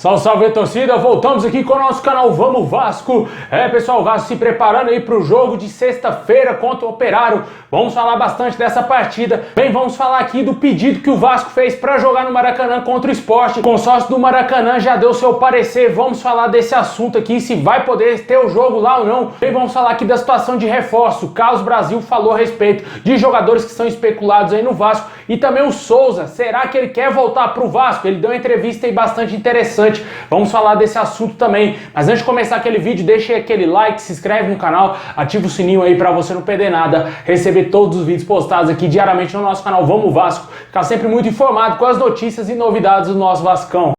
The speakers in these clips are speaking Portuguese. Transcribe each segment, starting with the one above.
Salve, salve torcida, voltamos aqui com o nosso canal Vamos Vasco. Pessoal, o Vasco se preparando aí para o jogo de sexta-feira contra o Operário. Vamos falar bastante dessa partida. Bem, vamos falar aqui do pedido que o Vasco fez para jogar no Maracanã contra o Sport. O consórcio do Maracanã já deu seu parecer. Vamos falar desse assunto aqui, se vai poder ter o jogo lá ou não. Bem, vamos falar aqui da situação de reforço. O Carlos Brasil falou a respeito de jogadores que são especulados aí no Vasco. E também o Souza, será que ele quer voltar para o Vasco? Ele deu uma entrevista aí bastante interessante. Vamos falar desse assunto também. Mas antes de começar aquele vídeo, deixa aí aquele like, se inscreve no canal, ativa o sininho aí para você não perder nada, receber todos os vídeos postados aqui diariamente no nosso canal Vamos Vasco. Ficar sempre muito informado com as notícias e novidades do nosso Vascão.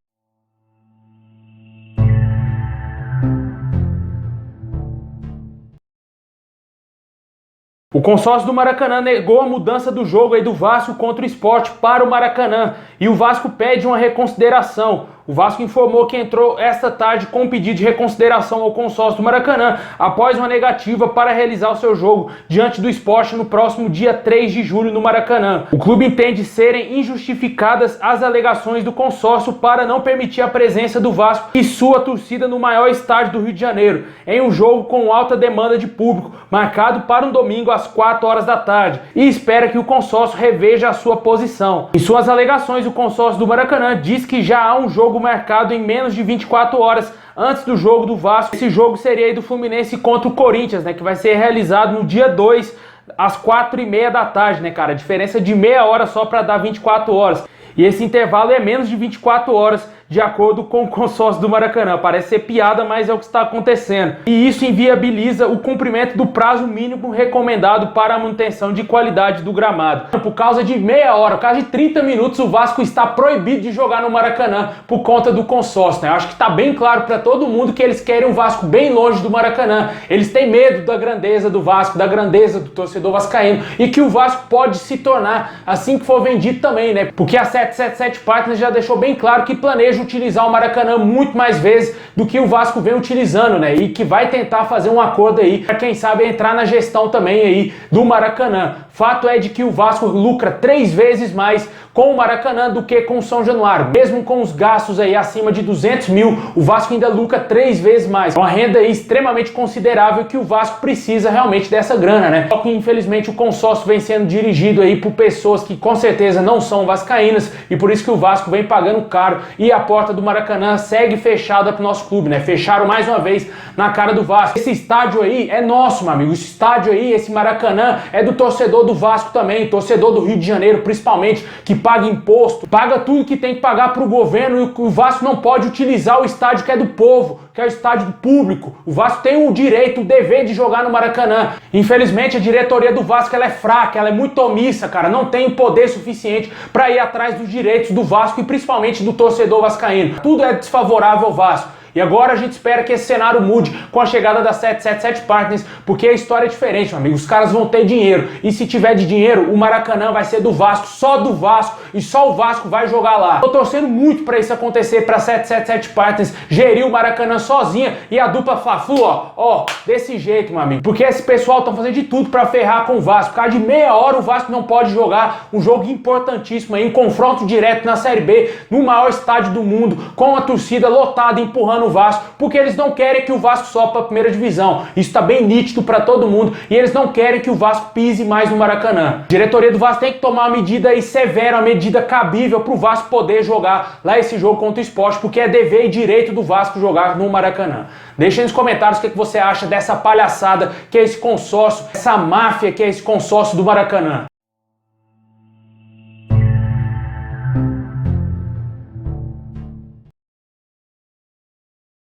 O consórcio do Maracanã negou a mudança do jogo aí do Vasco contra o Sport para o Maracanã e o Vasco pede uma reconsideração. O Vasco informou que entrou esta tarde com um pedido de reconsideração ao consórcio do Maracanã após uma negativa para realizar o seu jogo diante do Sport no próximo dia 3 de julho no Maracanã. O clube entende serem injustificadas as alegações do consórcio para não permitir a presença do Vasco e sua torcida no maior estádio do Rio de Janeiro, em um jogo com alta demanda de público, marcado para um domingo às 4 horas da tarde, e espera que o consórcio reveja a sua posição. Em suas alegações, o consórcio do Maracanã diz que já há um jogo marcado em menos de 24 horas antes do jogo do Vasco. Esse jogo seria aí do Fluminense contra o Corinthians, né, que vai ser realizado no dia 2, às 4h30 da tarde, né, cara? A diferença de meia hora só para dar 24 horas. E esse intervalo é menos de 24 horas, de acordo com o consórcio do Maracanã. Parece ser piada, mas é o que está acontecendo. E isso inviabiliza o cumprimento do prazo mínimo recomendado para a manutenção de qualidade do gramado. Por causa de meia hora, por causa de 30 minutos, o Vasco está proibido de jogar no Maracanã por conta do consórcio, né? Acho que está bem claro para todo mundo que eles querem o Vasco bem longe do Maracanã. Eles têm medo da grandeza do Vasco, da grandeza do torcedor vascaíno, e que o Vasco pode se tornar assim que for vendido também, né? Porque a 777 Partners já deixou bem claro que planeja utilizar o Maracanã muito mais vezes do que o Vasco vem utilizando, né? E que vai tentar fazer um acordo aí para quem sabe entrar na gestão também aí do Maracanã. Fato é de que o Vasco lucra 3 vezes mais com o Maracanã do que com o São Januário. Mesmo com os gastos aí acima de 200 mil, o Vasco ainda lucra 3 vezes mais. É uma renda aí extremamente considerável que o Vasco precisa realmente dessa grana, né? Só que infelizmente o consórcio vem sendo dirigido aí por pessoas que com certeza não são vascaínas e por isso que o Vasco vem pagando caro e a porta do Maracanã segue fechada pro nosso clube, né? Fecharam mais uma vez na cara do Vasco. Esse estádio aí é nosso, meu amigo. Esse estádio aí, esse Maracanã é do torcedor do Vasco também, torcedor do Rio de Janeiro principalmente, que paga imposto, paga tudo que tem que pagar pro governo, e o Vasco não pode utilizar o estádio que é do povo, que é o estádio público. O Vasco tem o direito, o dever de jogar no Maracanã. Infelizmente a diretoria do Vasco ela é fraca, ela é muito omissa, cara, não tem o poder suficiente para ir atrás dos direitos do Vasco e principalmente do torcedor vascaíno. Tudo é desfavorável ao Vasco. E agora a gente espera que esse cenário mude com a chegada da 777 Partners, porque a história é diferente, meu amigo. Os caras vão ter dinheiro. E se tiver de dinheiro, o Maracanã vai ser do Vasco, só do Vasco, e só o Vasco vai jogar lá. Tô torcendo muito para isso acontecer, pra 777 Partners gerir o Maracanã sozinha e a dupla Fla-Flu, ó, desse jeito, meu amigo. Porque esse pessoal tá fazendo de tudo para ferrar com o Vasco. Por causa de meia hora o Vasco não pode jogar um jogo importantíssimo aí, um confronto direto na Série B, no maior estádio do mundo, com a torcida lotada empurrando o Vasco, porque eles não querem que o Vasco sobe para a primeira divisão. Isso está bem nítido para todo mundo e eles não querem que o Vasco pise mais no Maracanã. A diretoria do Vasco tem que tomar uma medida aí severa, uma medida cabível para o Vasco poder jogar lá esse jogo contra o Sport, porque é dever e direito do Vasco jogar no Maracanã. Deixa aí nos comentários o que você acha dessa palhaçada que é esse consórcio, essa máfia que é esse consórcio do Maracanã.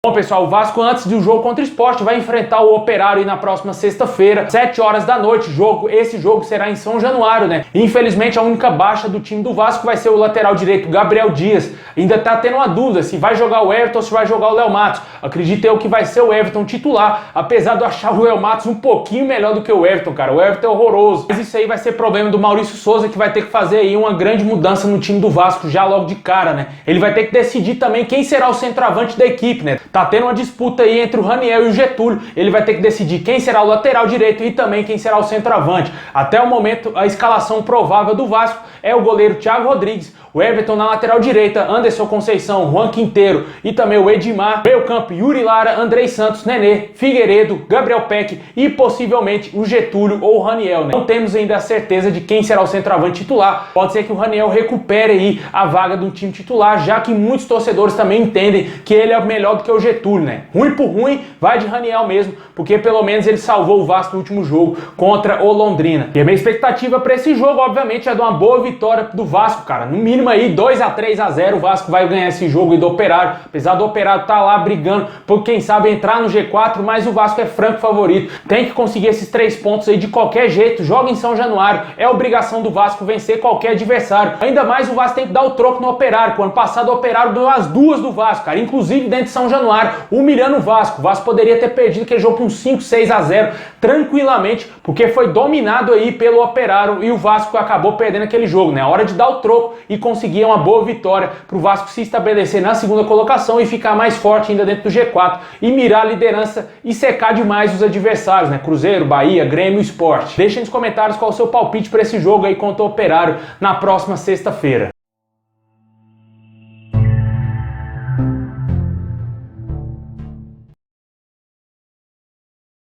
Bom, pessoal, o Vasco antes do jogo contra o Sport vai enfrentar o Operário aí na próxima sexta-feira, 7 horas da noite. Esse jogo será em São Januário, né? Infelizmente a única baixa do time do Vasco vai ser o lateral direito Gabriel Dias. Ainda tá tendo uma dúvida se vai jogar o Everton ou se vai jogar o Léo Matos. Acredito eu que vai ser o Everton titular, apesar de eu achar o Léo Matos um pouquinho melhor do que o Everton, cara. O Everton é horroroso. Mas isso aí vai ser problema do Maurício Souza, que vai ter que fazer aí uma grande mudança no time do Vasco já logo de cara, né? Ele vai ter que decidir também quem será o centroavante da equipe, né? Tá tendo uma disputa aí entre o Raniel e o Getúlio. Ele vai ter que decidir quem será o lateral direito e também quem será o centroavante. Até o momento, a escalação provável do Vasco é o goleiro Thiago Rodrigues, o Everton na lateral direita, Anderson Conceição, Juan Quinteiro e também o Edmar, meio campo Yuri Lara, Andrei Santos, Nenê, Figueiredo, Gabriel Peck e possivelmente o Getúlio ou o Raniel, né? Não temos ainda a certeza de quem será o centroavante titular, pode ser que o Raniel recupere aí a vaga do time titular, já que muitos torcedores também entendem que ele é melhor do que o Getúlio, né? Ruim por ruim, vai de Raniel mesmo, porque pelo menos ele salvou o Vasco no último jogo contra o Londrina. E a minha expectativa para esse jogo, obviamente, é de uma boa vitória do Vasco, cara. No mínimo aí 2-3-0 o Vasco vai ganhar esse jogo aí do Operário, apesar do Operário estar lá brigando por quem sabe entrar no G4, mas o Vasco é franco favorito. Tem que conseguir esses 3 pontos aí de qualquer jeito, joga em São Januário, é obrigação do Vasco vencer qualquer adversário. Ainda mais o Vasco tem que dar o troco no Operário, que o ano passado o Operário ganhou as 2 do Vasco, cara, inclusive dentro de São Januário, humilhando o Vasco. O Vasco poderia ter perdido aquele jogo por uns 5-6-0 tranquilamente, porque foi dominado aí pelo Operário e o Vasco acabou perdendo aquele jogo, né? Hora de dar o troco e conseguir uma boa vitória para o Vasco se estabelecer na segunda colocação e ficar mais forte ainda dentro do G4 e mirar a liderança e secar demais os adversários, né? Cruzeiro, Bahia, Grêmio e Sport. Deixem nos comentários qual é o seu palpite para esse jogo aí contra o Operário na próxima sexta-feira.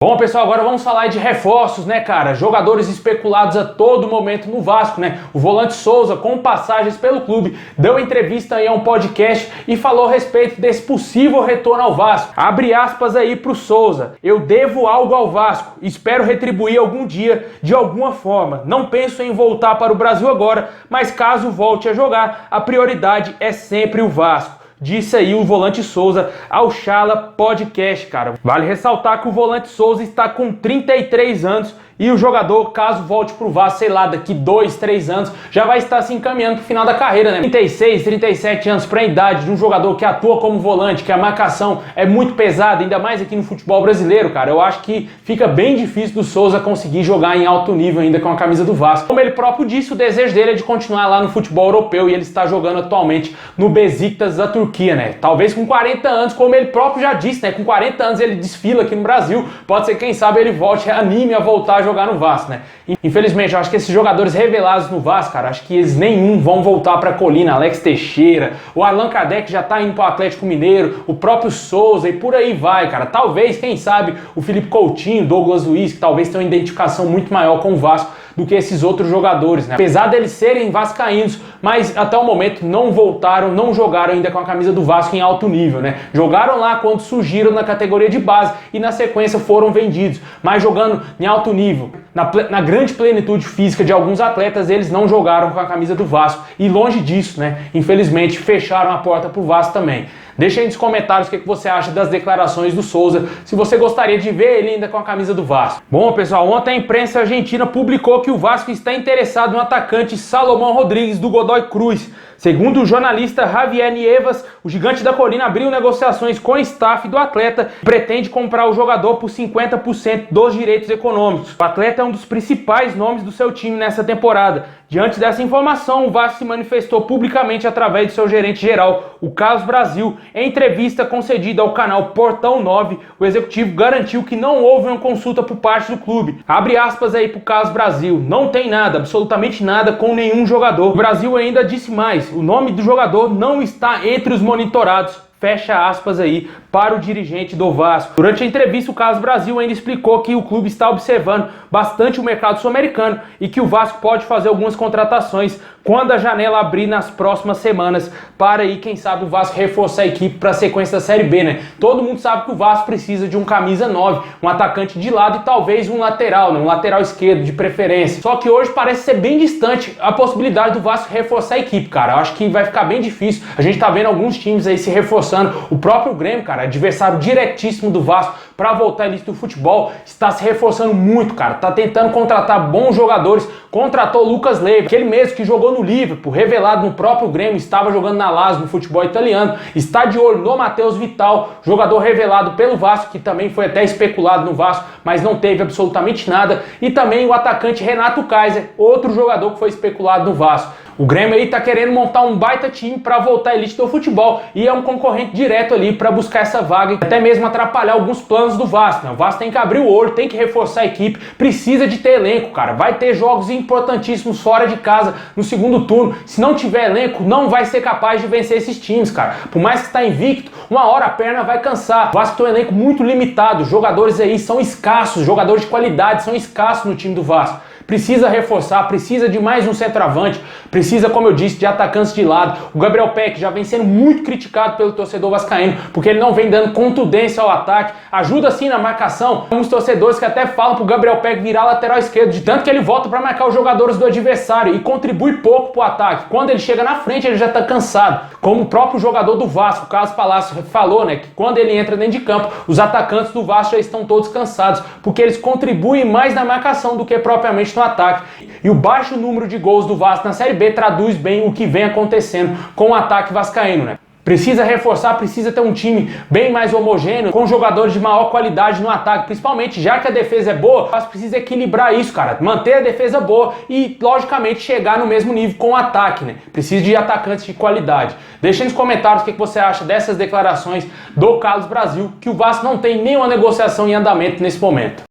Bom, pessoal, agora vamos falar de reforços, né, cara? Jogadores especulados a todo momento no Vasco, né? O volante Souza, com passagens pelo clube, deu entrevista aí a um podcast e falou a respeito desse possível retorno ao Vasco. Abre aspas aí pro Souza. Eu devo algo ao Vasco. Espero retribuir algum dia, de alguma forma. Não penso em voltar para o Brasil agora, mas caso volte a jogar, a prioridade é sempre o Vasco. Disse aí o volante Souza ao Chala Podcast, cara. Vale ressaltar que o volante Souza está com 33 anos e o jogador, caso volte pro Vasco, sei lá, daqui 2-3 anos, já vai estar se encaminhando pro final da carreira, né? 36, 37 anos para a idade de um jogador que atua como volante, que a marcação é muito pesada, ainda mais aqui no futebol brasileiro, cara. Eu acho que fica bem difícil do Souza conseguir jogar em alto nível ainda com a camisa do Vasco. Como ele próprio disse, o desejo dele é de continuar lá no futebol europeu e ele está jogando atualmente no Besiktas da Turquia, né? Talvez com 40 anos, como ele próprio já disse, né? Com 40 anos ele desfila aqui no Brasil, pode ser, quem sabe, ele volte, anime a voltar a jogar no Vasco, né? Infelizmente, eu acho que esses jogadores revelados no Vasco, cara, acho que eles nenhum vão voltar pra Colina. Alex Teixeira, o Allan Kardec já tá indo pro Atlético Mineiro, o próprio Souza e por aí vai, cara. Talvez, quem sabe, o Felipe Coutinho, Douglas Luiz, que talvez tenham uma identificação muito maior com o Vasco do que esses outros jogadores, né? Apesar deles serem vascaínos, mas até o momento não voltaram, não jogaram ainda com a camisa do Vasco em alto nível, né? Jogaram lá quando surgiram na categoria de base e na sequência foram vendidos, mas jogando em alto nível, na grande plenitude física de alguns atletas, eles não jogaram com a camisa do Vasco e longe disso, né? Infelizmente fecharam a porta pro Vasco também. Deixa aí nos comentários o que você acha das declarações do Souza, se você gostaria de ver ele ainda com a camisa do Vasco. Bom, pessoal, ontem a imprensa argentina publicou que o Vasco está interessado no atacante Salomão Rodrigues do Godoy Cruz. Segundo o jornalista Javier Nievas, o Gigante da Colina abriu negociações com o staff do atleta e pretende comprar o jogador por 50% dos direitos econômicos. O atleta é um dos principais nomes do seu time nessa temporada. Diante dessa informação, o Vasco se manifestou publicamente através de seu gerente geral, o Carlos Brasil. Em entrevista concedida ao canal Portão 9, o executivo garantiu que não houve uma consulta por parte do clube. Abre aspas aí pro Carlos Brasil. Não tem nada, absolutamente nada com nenhum jogador. O Brasil ainda disse mais. O nome do jogador não está entre os monitorados. Fecha aspas aí para o dirigente do Vasco. Durante a entrevista, o Carlos Brasil ainda explicou que o clube está observando bastante o mercado sul-americano e que o Vasco pode fazer algumas contratações quando a janela abrir nas próximas semanas para aí, quem sabe, o Vasco reforçar a equipe para a sequência da Série B, né? Todo mundo sabe que o Vasco precisa de um camisa 9, um atacante de lado e talvez um lateral, né? Um lateral esquerdo de preferência. Só que hoje parece ser bem distante a possibilidade do Vasco reforçar a equipe, cara. Eu acho que vai ficar bem difícil. A gente tá vendo alguns times aí se reforçando. O próprio Grêmio, cara, adversário diretíssimo do Vasco para voltar à elite do futebol, está se reforçando muito, cara. Tá tentando contratar bons jogadores. Contratou o Lucas Leiva, aquele mesmo que jogou no Liverpool, revelado no próprio Grêmio, estava jogando na Lazio, no futebol italiano. Está de olho no Matheus Vital, jogador revelado pelo Vasco, que também foi até especulado no Vasco, mas não teve absolutamente nada. E também o atacante Renato Kaiser, outro jogador que foi especulado no Vasco. O Grêmio aí tá querendo montar um baita time para voltar à elite do futebol e é um concorrente direto ali para buscar essa vaga e até mesmo atrapalhar alguns planos do Vasco, né? O Vasco tem que abrir o olho, tem que reforçar a equipe, precisa de ter elenco, cara. Vai ter jogos importantíssimos fora de casa no segundo turno. Se não tiver elenco, não vai ser capaz de vencer esses times, cara. Por mais que está invicto, uma hora a perna vai cansar. O Vasco tem um elenco muito limitado, jogadores aí são escassos, jogadores de qualidade são escassos no time do Vasco. Precisa reforçar, precisa de mais um centroavante, precisa, como eu disse, de atacantes de lado. O Gabriel Peck já vem sendo muito criticado pelo torcedor vascaíno, porque ele não vem dando contundência ao ataque, ajuda sim na marcação. Tem uns torcedores que até falam pro Gabriel Peck virar lateral esquerdo, de tanto que ele volta para marcar os jogadores do adversário e contribui pouco pro ataque. Quando ele chega na frente, ele já tá cansado. Como o próprio jogador do Vasco, o Carlos Palácio, falou, né, que quando ele entra dentro de campo, os atacantes do Vasco já estão todos cansados, porque eles contribuem mais na marcação do que propriamente no ataque. E o baixo número de gols do Vasco na Série B traduz bem o que vem acontecendo com o ataque vascaíno, né? Precisa reforçar, precisa ter um time bem mais homogêneo, com jogadores de maior qualidade no ataque, principalmente já que a defesa é boa, mas precisa equilibrar isso, cara, manter a defesa boa e, logicamente, chegar no mesmo nível com o ataque, né? Precisa de atacantes de qualidade. Deixa nos comentários o que você acha dessas declarações do Carlos Brasil, que o Vasco não tem nenhuma negociação em andamento nesse momento.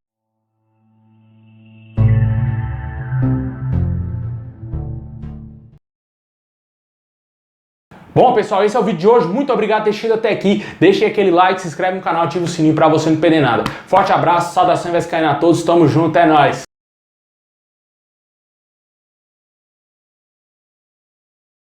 Bom, pessoal, esse é o vídeo de hoje. Muito obrigado por ter assistido até aqui. Deixe aquele like, se inscreve no canal, ativa o sininho para você não perder nada. Forte abraço, saudação vascaína a todos. Tamo junto, é nóis.